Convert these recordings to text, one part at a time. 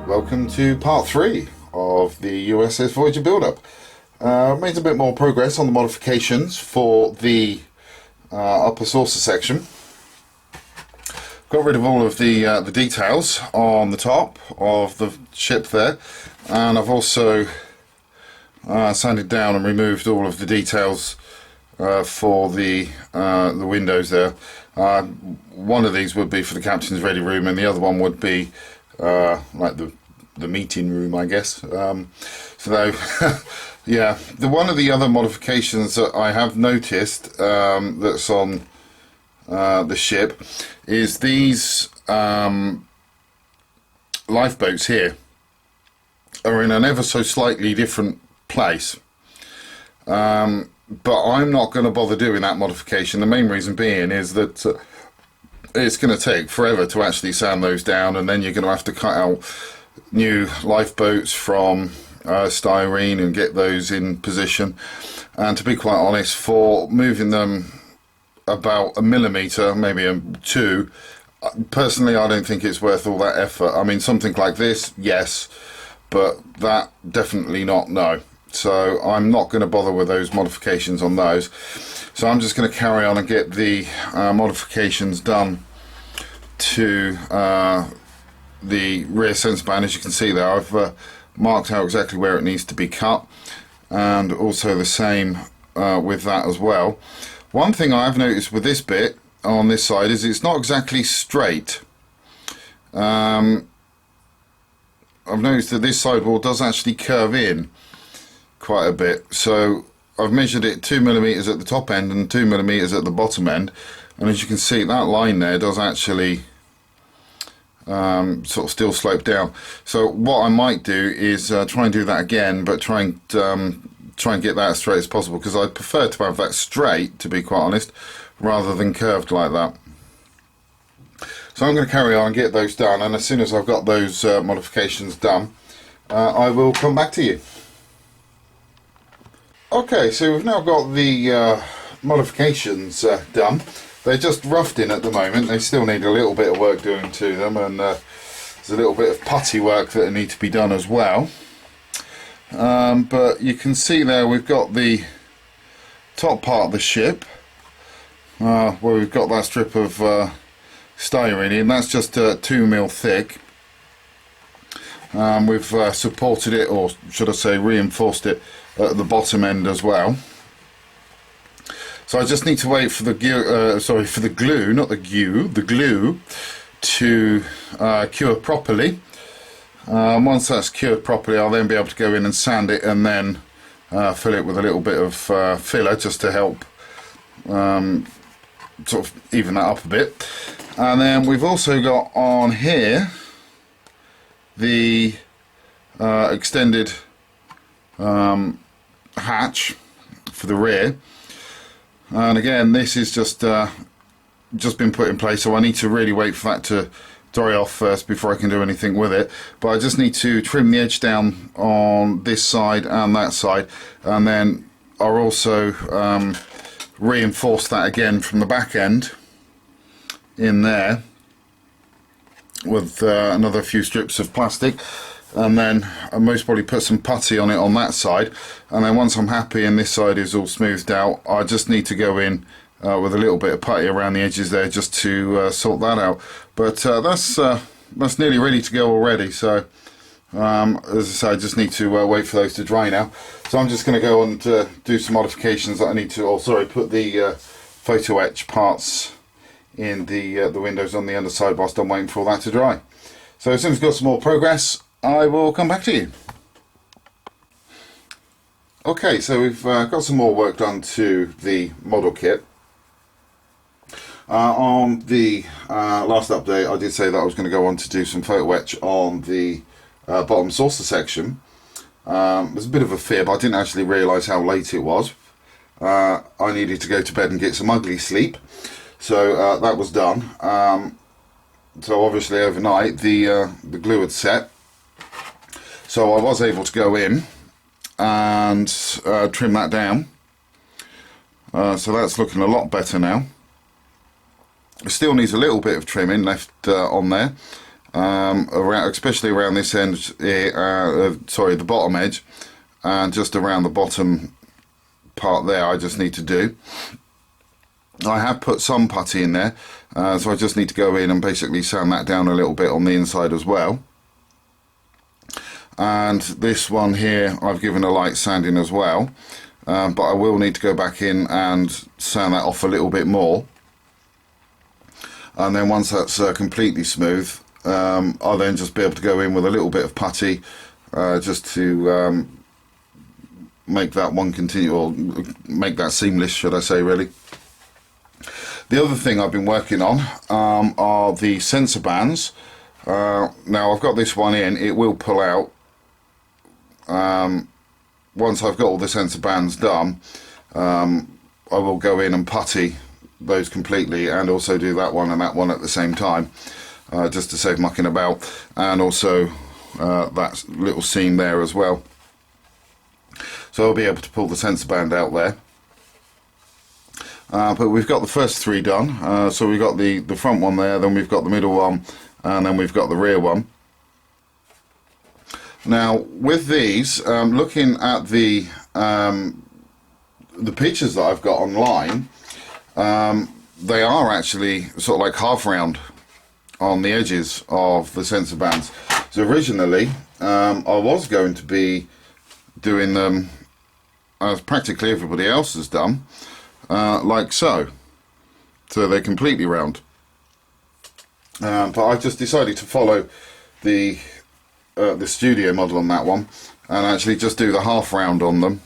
Welcome to part 3 of the USS Voyager build-up. Made a bit more progress on the modifications for the upper saucer section. Got rid of all of the details on the top of the ship there, and I've also sanded down and removed all of the details for the windows there. One of these would be for the captain's ready room, and the other one would be like the meeting room, I guess. So yeah, one of the other modifications that I have noticed that's on the ship is these lifeboats here are in an ever so slightly different place, but I'm not going to bother doing that modification. The main reason being is that it's going to take forever to actually sand those down, and then you're going to have to cut out new lifeboats from styrene and get those in position. And to be quite honest, for moving them about a millimetre, maybe a 2, personally I don't think it's worth all that effort. I mean, something like this, yes, but that definitely not, no. So I'm not going to bother with those modifications on those. So I'm just going to carry on and get the modifications done to the rear sensor band. As you can see there, I've marked out exactly where it needs to be cut, and also the same with that as well. One thing I've noticed with this bit on this side is it's not exactly straight. I've noticed that this sidewall does actually curve in quite a bit, so I've measured it 2mm at the top end and 2mm at the bottom end, and as you can see, that line there does actually sort of still slope down. So what I might do is try and do that again, but try and get that as straight as possible, because I'd prefer to have that straight, to be quite honest, rather than curved like that. So I'm going to carry on and get those done, and as soon as I've got those modifications done, I will come back to you. Okay, so we've now got the modifications done. They're just roughed in at the moment. They still need a little bit of work doing to them, and there's a little bit of putty work that need to be done as well. But you can see there we've got the top part of the ship where we've got that strip of styrene in. That's just 2mm thick. We've supported it, or should I say reinforced it, at the bottom end as well. So I just need to wait for the glue, not the glue, the glue to cure properly. Once that's cured properly, I'll then be able to go in and sand it, and then fill it with a little bit of filler just to help sort of even that up a bit. And then we've also got on here the extended hatch for the rear, and again this is just been put in place, so I need to really wait for that to dry off first before I can do anything with it. But I just need to trim the edge down on this side and that side, and then I'll also reinforce that again from the back end in there with another few strips of plastic, and then I'll most probably put some putty on it on that side. And then once I'm happy and this side is all smoothed out, I just need to go in with a little bit of putty around the edges there just to sort that out. But that's nearly ready to go already, so as I say, I just need to wait for those to dry now. So I'm just going to go and do some modifications that I need to, put the photo-etch parts in the windows on the underside whilst I'm waiting for all that to dry. So as soon as I've got some more progress, I will come back to you. Okay, so we've got some more work done to the model kit. On the last update, I did say that I was going to go on to do some photo-etch on the bottom saucer section. It was a bit of a fib. I didn't actually realise how late it was. I needed to go to bed and get some ugly sleep, so that was done. So obviously overnight the glue had set, so I was able to go in and trim that down. So that's looking a lot better now. It still needs a little bit of trimming left on there, around, especially around this end here, sorry, the bottom edge, and just around the bottom part there. I just need to do. I have put some putty in there, so I just need to go in and basically sand that down a little bit on the inside as well. And this one here I've given a light sanding as well, but I will need to go back in and sand that off a little bit more. And then once that's completely smooth, I'll then just be able to go in with a little bit of putty, just to make that one continue, or make that seamless, should I say, really. The other thing I've been working on are the sensor bands. Now I've got this one in, it will pull out. Once I've got all the sensor bands done, I will go in and putty those completely, and also do that one and that one at the same time, just to save mucking about, and also that little seam there as well. So I'll be able to pull the sensor band out there. But we've got the first three done, so we've got the front one there, then we've got the middle one, and then we've got the rear one. Now with these, looking at the pictures that I've got online, they are actually sort of like half round on the edges of the sensor bands. So originally I was going to be doing them as practically everybody else has done, like so. So they're completely round. But I just decided to follow the studio model on that one, and actually just do the half round on them,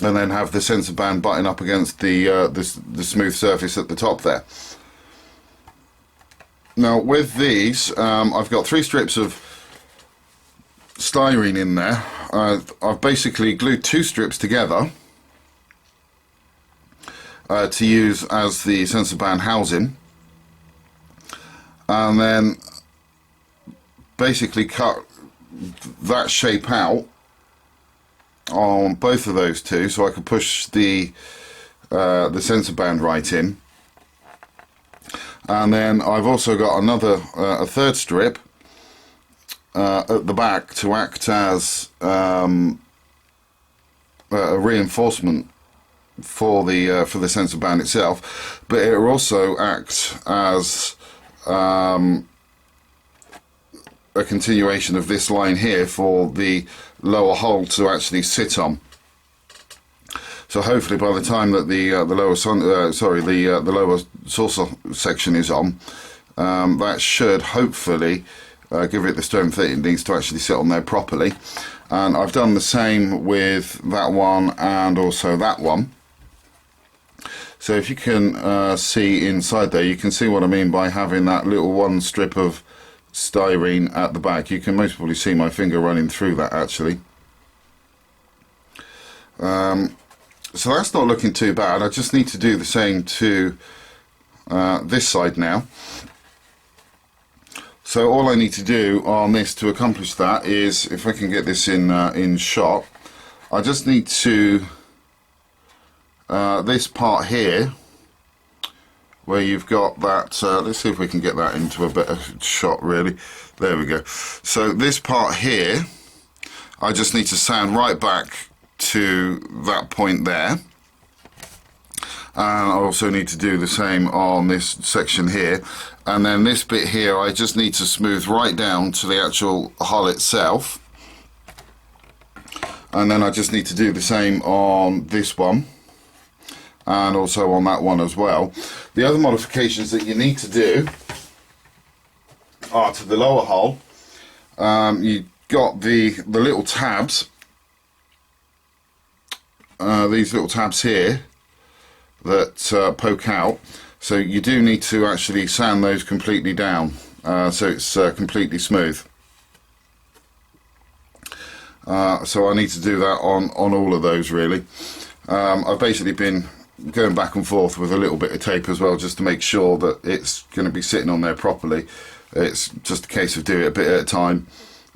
and then have the sensor band butting up against the smooth surface at the top there. Now with these, I've got 3 strips of styrene in there. I've basically glued 2 strips together to use as the sensor band housing, and then basically cut that shape out on both of those two, so I could push the sensor band right in. And then I've also got another a third strip at the back to act as a reinforcement for the sensor band itself, but it will also act as a continuation of this line here for the lower hull to actually sit on. So hopefully by the time that the lower saucer section is on, that should hopefully give it the strength that it needs to actually sit on there properly. And I've done the same with that one and also that one. So if you can see inside there, you can see what I mean by having that little one strip of styrene at the back. You can most probably see my finger running through that actually. So that's not looking too bad. I just need to do the same to this side now. So all I need to do on this to accomplish that is, if I can get this in shot, I just need to this part here where you've got that, let's see if we can get that into a better shot really. There we go. So this part here, I just need to sand right back to that point there. And I also need to do the same on this section here. And then this bit here, I just need to smooth right down to the actual hull itself. And then I just need to do the same on this one, and also on that one as well. The other modifications that you need to do are to the lower hull. You've got the little tabs, these little tabs here that poke out, so you do need to actually sand those completely down, so it's completely smooth. So I need to do that on all of those really. I've basically been going back and forth with a little bit of tape as well, just to make sure that it's going to be sitting on there properly. It's just a case of doing it a bit at a time,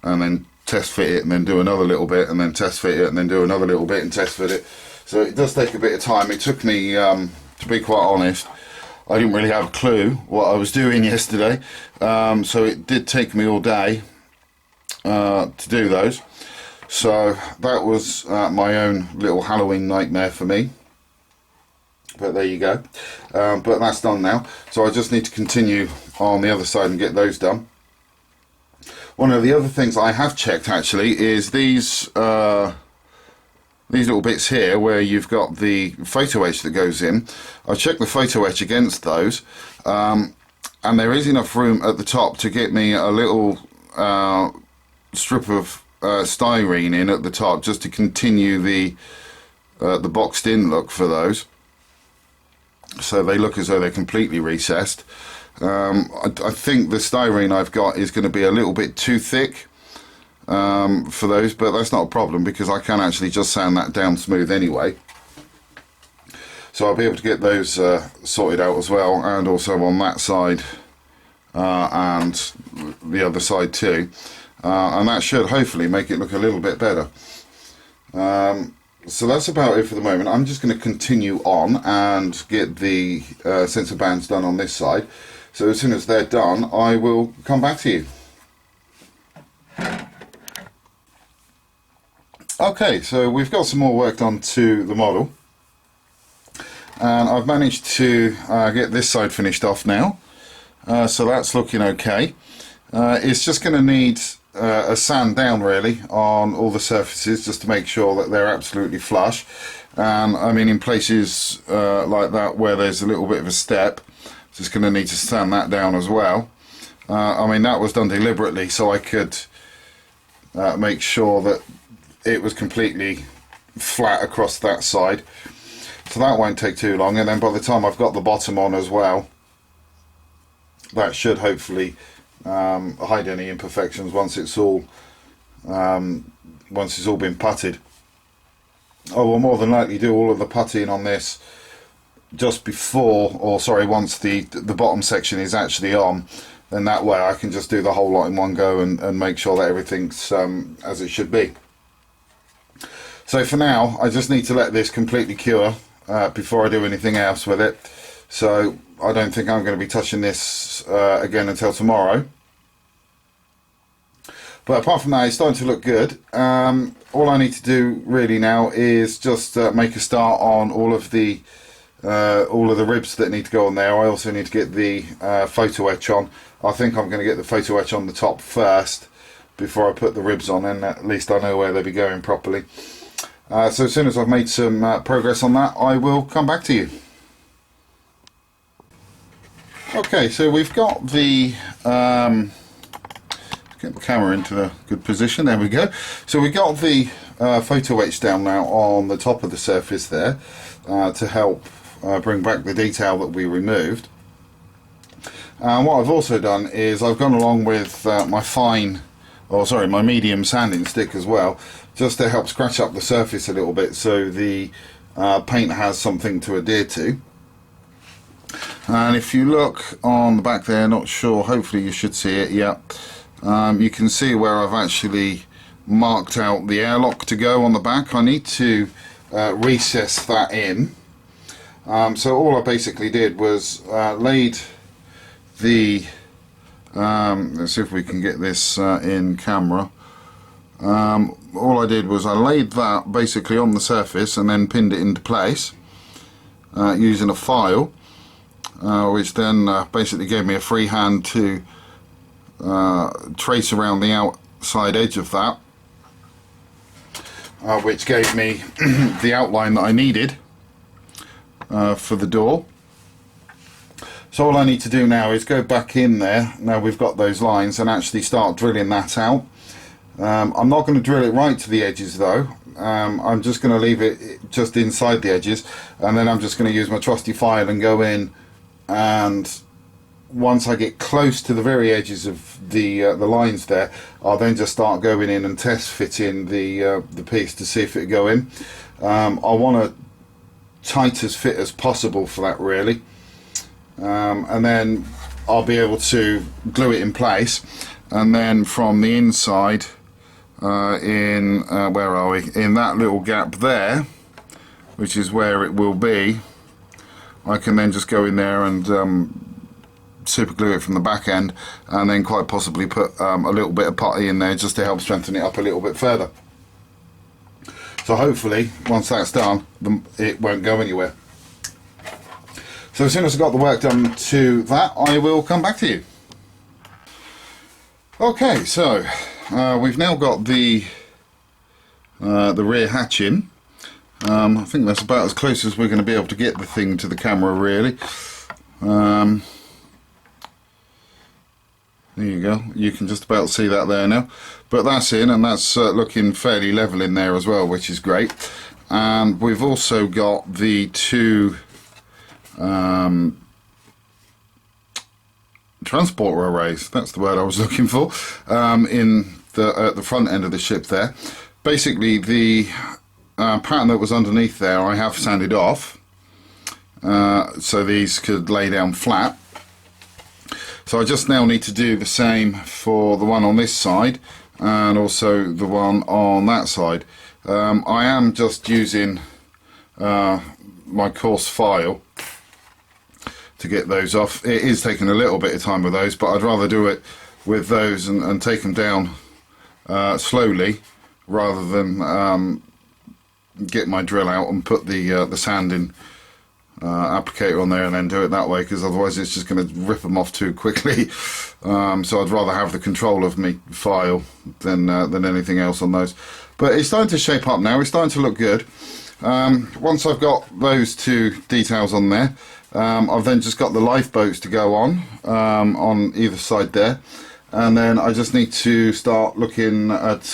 and then test fit it, and then do another little bit, and then test fit it, and then do another little bit and test fit it. So it does take a bit of time. It took me, to be quite honest, I didn't really have a clue what I was doing yesterday, so it did take me all day to do those. So that was my own little Halloween nightmare for me. But there you go. But that's done now. So I just need to continue on the other side and get those done. One of the other things I have checked actually is these little bits here where you've got the photo etch that goes in. I checked the photo etch against those, and there is enough room at the top to get me a little strip of styrene in at the top, just to continue the boxed in look for those, so they look as though they're completely recessed. I think the styrene I've got is going to be a little bit too thick for those, but that's not a problem because I can actually just sand that down smooth anyway. So I'll be able to get those sorted out as well, and also on that side and the other side too, and that should hopefully make it look a little bit better. So that's about it for the moment. I'm just going to continue on and get the sensor bands done on this side. So as soon as they're done, I will come back to you. Okay, so we've got some more work done to the model, and I've managed to get this side finished off now, so that's looking okay. It's just going to need a sand down really on all the surfaces, just to make sure that they're absolutely flush. And I mean, in places like that where there's a little bit of a step, just going to need to sand that down as well. I mean, that was done deliberately so I could make sure that it was completely flat across that side, so that won't take too long. And then by the time I've got the bottom on as well, that should hopefully hide any imperfections once it's all been putted. I will more than likely do all of the putting on this just before, or sorry, once the bottom section is actually on. Then that way I can just do the whole lot in one go and make sure that everything's as it should be. So for now, I just need to let this completely cure before I do anything else with it. So I don't think I'm going to be touching this again until tomorrow. But apart from that, it's starting to look good. All I need to do really now is just make a start on all of the ribs that need to go on there. I also need to get the photo etch on. I think I'm going to get the photo etch on the top first before I put the ribs on, and at least I know where they'll be going properly. So as soon as I've made some progress on that, I will come back to you. Okay, so we've got the get the camera into the good position. There we go. So we got the photo etch down now on the top of the surface there to help bring back the detail that we removed. And what I've also done is I've gone along with my medium sanding stick as well, just to help scratch up the surface a little bit so the paint has something to adhere to. And if you look on the back there, not sure, hopefully you should see it, yeah. You can see where I've actually marked out the airlock to go on the back. I need to recess that in. So all I basically did was laid the let's see if we can get this in camera. All I did was I laid that basically on the surface and then pinned it into place using a file, which then basically gave me a free hand to trace around the outside edge of that, which gave me the outline that I needed for the door. So all I need to do now is go back in there, now we've got those lines, and actually start drilling that out. I'm not going to drill it right to the edges though. I'm just going to leave it just inside the edges, and then I'm just going to use my trusty file and go in, and once I get close to the very edges of the lines there, I'll then just start going in and test fitting the piece to see if it'll go in. I want a tight as fit as possible for that really, and then I'll be able to glue it in place, and then from the inside where are we, in that little gap there, which is where it will be, I can then just go in there and super glue it from the back end, and then quite possibly put a little bit of putty in there just to help strengthen it up a little bit further. So hopefully once that's done, it won't go anywhere. So as soon as I've got the work done to that, I will come back to you. Okay, so we've now got the rear hatch in. I think that's about as close as we're going to be able to get the thing to the camera, really. There you go, you can just about see that there now. But that's in, and that's looking fairly level in there as well, which is great. And we've also got the two transporter arrays, that's the word I was looking for, in the front end of the ship there. Basically the pattern that was underneath there I have sanded off, so these could lay down flat. So I just now need to do the same for the one on this side and also the one on that side. I am just using my coarse file to get those off. It is taking a little bit of time with those, but I'd rather do it with those and take them down slowly rather than get my drill out and put the sanding applicator on there and then do it that way, because otherwise it's just going to rip them off too quickly. So I'd rather have the control of me file than anything else on those. But it's starting to shape up now, it's starting to look good. Once I've got those two details on there, I've then just got the lifeboats to go on either side there, and then I just need to start looking at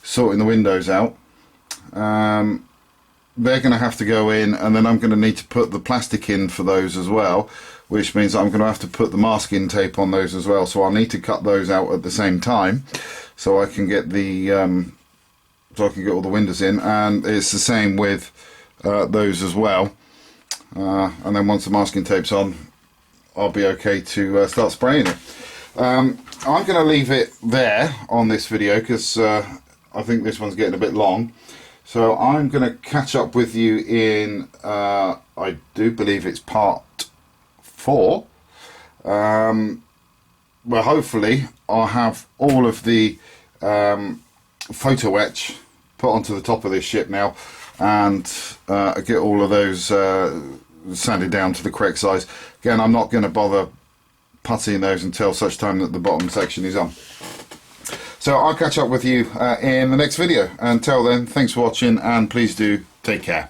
sorting the windows out. They're going to have to go in, and then I'm going to need to put the plastic in for those as well, which means I'm going to have to put the masking tape on those as well. So I'll need to cut those out at the same time, so I can get the all the windows in, and it's the same with those as well. And then once the masking tape's on, I'll be okay to start spraying it. I'm going to leave it there on this video because I think this one's getting a bit long. So I'm going to catch up with you in, I do believe it's part 4. Well, hopefully I'll have all of the Photo-etch put onto the top of this ship now, and get all of those sanded down to the correct size. Again, I'm not going to bother puttying those until such time that the bottom section is on. So I'll catch up with you in the next video. Until then, thanks for watching, and please do take care.